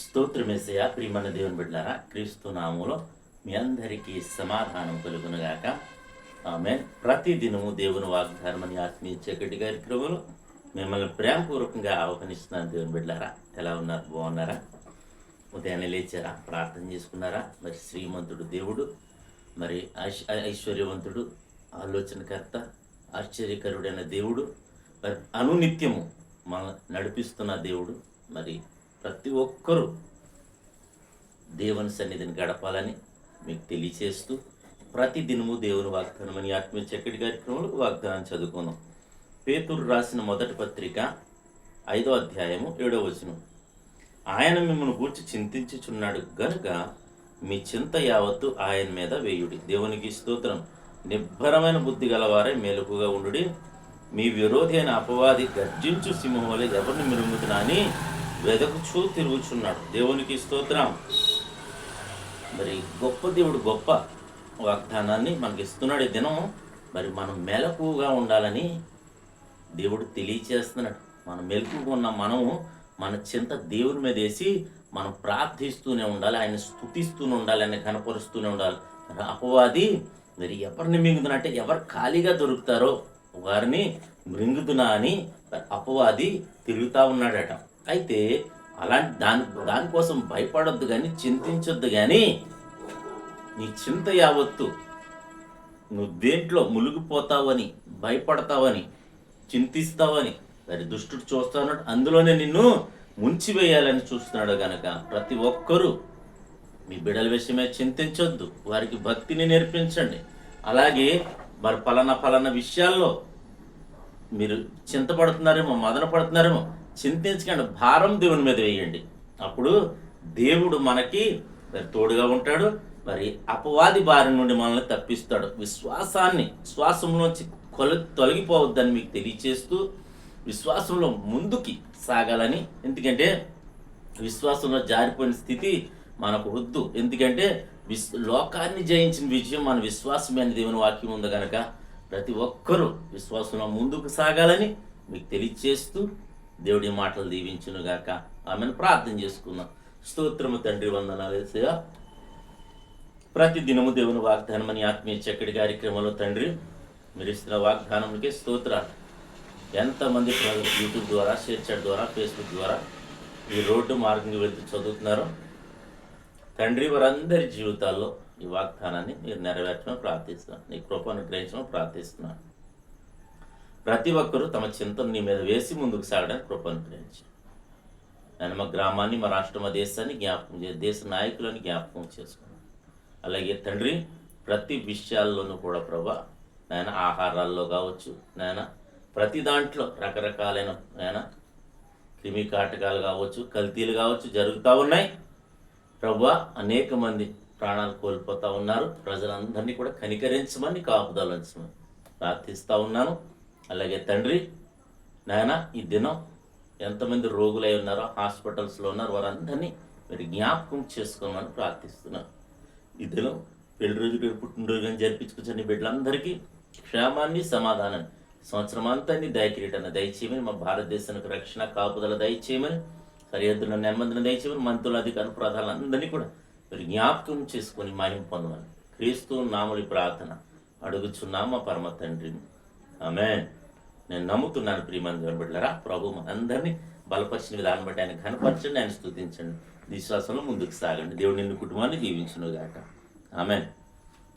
స్తోత్రమేసయ ప్రియమైన దేవుని బిడ్డలారా, క్రీస్తు నామములో మీ అందరికీ సమాధానం కలుగునుగాక. ఆమేన్. ప్రతిదినము దేవుని వాగ్దానమని ఆత్మీయ చక్కటి కార్యక్రమంలో మిమ్మల్ని ప్రేమపూర్వకంగా ఆహ్వానిస్తున్నాను. దేవుని బిడ్డలారా, ఎలా ఉన్నారు? బాగున్నారా? ఉదయాన్నే లేచారా? ప్రార్థన చేసుకున్నారా? మరి శ్రీమంతుడు దేవుడు, మరి ఐశ్వర్యవంతుడు, ఆలోచనకర్త, ఆశ్చర్యకరుడైన దేవుడు, మరి అనునిత్యము మన నడిపిస్తున్న దేవుడు. మరి ప్రతి ఒక్కరూ దేవుని సన్నిధిని గడపాలని మీకు తెలియచేస్తూ ప్రతి దినము దేవుని వాగ్దానం అని ఆత్మీయ చక్కటి కార్యక్రమంలో వాగ్దానం చదువుకున్నాం. పేతురు రాసిన మొదటి పత్రిక 5వ అధ్యాయము 7వ వచనం. ఆయన మిమ్మల్ని గూర్చి చింతించుచున్నాడు గనుక మీ చింత యావత్తు ఆయన మీద వేయుడి. దేవునికి స్తోత్రం. నిబ్బరమైన బుద్ధి గలవారే మేలుకుగా ఉండుడి. మీ విరోధి అయిన అపవాది గర్జించు సింహం వలె ఎవరిని మిరుగుతున్నా అని వెదకుచూ తిరుగుచున్నాడు. దేవునికి స్తోత్రం. మరి గొప్ప దేవుడు గొప్ప వాగ్దానాన్ని మనకి ఇస్తున్నాడు. ఈ దినం మరి మనం మెలకుగా ఉండాలని దేవుడు తెలియచేస్తున్నాడు. మనం మెలకుగా ఉన్న మనము మన చింత దేవుని మీద వేసి మనం ప్రార్థిస్తూనే ఉండాలి, ఆయన స్తుతిస్తూనే ఉండాలి, ఆయన కనపరుస్తూనే ఉండాలి. అపవాది మరి ఎవరిని మింగుతున్నా ఎవరు ఖాళీగా దొరుకుతారో వారిని మృంగుతున్నా అని అపవాది తిరుగుతూ ఉన్నాడట. అయితే అలాంటి దానికోసం భయపడొద్దు కానీ, చింతించొద్దు కానీ, నీ చింత యావత్తు నువ్వు దేంట్లో మునిగిపోతావని, భయపడతావని, చింతిస్తావని మరి దుష్టుడు చూస్తున్నాడు. అందులోనే నిన్ను ముంచివేయాలని చూస్తున్నాడు గనక ప్రతి ఒక్కరూ మీ బిడ్డల విషయమే చింతించొద్దు, వారికి భక్తిని నేర్పించండి. అలాగే మరి పలానా విషయాల్లో మీరు చింతపడుతున్నారేమో, మదన పడుతున్నారేమో, చింతించకండి, భారం దేవుని మీద వేయండి. అప్పుడు దేవుడు మనకి తోడుగా ఉంటాడు. మరి అపవాది బారి నుండి మనల్ని తప్పిస్తాడు. విశ్వాసంలోంచి తొలగిపోవద్దని మీకు తెలియచేస్తూ విశ్వాసంలో ముందుకి సాగాలని. ఎందుకంటే విశ్వాసంలో జారిపోయిన స్థితి మనకు వద్దు. ఎందుకంటే లోకాన్ని జయించిన విజయం మన విశ్వాసమే అని దేవుని వాక్యం ఉంది కనుక ప్రతి ఒక్కరూ విశ్వాసంలో ముందుకు సాగాలని మీకు తెలియచేస్తూ దేవుడి మాటలు దీవించునుగాక. ఆమెను ప్రార్థన చేసుకుందాం. స్తోత్రము తండ్రి, వందనాలు యేసయ్యా. ప్రతి దినము దేవుని వాగ్దానం అని ఆత్మీయ చక్కటి కార్యక్రమంలో తండ్రి మీరు ఇస్తున్న వాగ్దానంకే స్తోత్రాలు. ఎంతమంది ప్రజలు యూట్యూబ్ ద్వారా, షేర్ చాట్ ద్వారా, ఫేస్బుక్ ద్వారా ఈ రోడ్డు మార్గంగా వెళ్తూ చదువుతున్నారో తండ్రి, వారందరి జీవితాల్లో ఈ వాగ్దానాన్ని మీరు నెరవేర్చమని ప్రార్థిస్తున్నాను. నీ కృపను గ్రహించమని ప్రార్థిస్తున్నాను. ప్రతి ఒక్కరూ తమ చింతను నీ మీద వేసి ముందుకు సాగడానికి కృపను గ్రహించి నేను మా గ్రామాన్ని, మా రాష్ట్రం, మా దేశాన్ని జ్ఞాపకం చేసి దేశ నాయకులను జ్ఞాపకం చేసుకున్నాను. అలాగే తండ్రి ప్రతి విషయాల్లోనూ కూడా ప్రభా నాయన ఆహారాల్లో కావచ్చు, నాయన ప్రతి దాంట్లో రకరకాలైన నాయన క్రిమి కాటకాలు కావచ్చు, కల్తీలు కావచ్చు జరుగుతూ ఉన్నాయి ప్రభా. అనేక మంది ప్రాణాలు కోల్పోతూ ఉన్నారు. ప్రజలందరినీ కూడా కనికరించమని, కాపుదలించమని ప్రార్థిస్తూ ఉన్నాను. అలాగే తండ్రి నాయన ఈ దినం ఎంతమంది రోగులై ఉన్నారో, హాస్పిటల్స్లో ఉన్నారు, వారందరినీ మీరు జ్ఞాపకం చేసుకోమని ప్రార్థిస్తున్నాను. ఈ దినం పెళ్లి రోజు, పుట్టినరోజు అని జరిపించుకొచ్చని బిడ్డలందరికీ క్షేమాన్ని, సమాధానాన్ని, సంవత్సరం అంతా దయకిరీటాన్ని దయచేయమని, మా భారతదేశానికి రక్షణ కాపుదల దయచేయమని, సరిహద్దులను నెమ్మదిని దయచేయమని, మంత్రుల అధికార ప్రధానులందరినీ కూడా మీరు జ్ఞాపకం చేసుకొని మహిమ పొందమని క్రీస్తు నామములో ప్రార్థన అడుగుచున్నాం మా పరమ తండ్రి. ఆమేన్. నేను నమ్ముతున్నాను ప్రియమైన దేవుని బిడ్డలారా, ప్రభు మనందరినీ బలపరిచిన విధానం బట్టి ఆయన కనపరచండి, ఆయన స్తుతించండి, విశ్వాసంలో ముందుకు సాగండి. దేవుడు నిన్ను కుటుంబాన్ని దీవించునుగాక. ఆమేన్.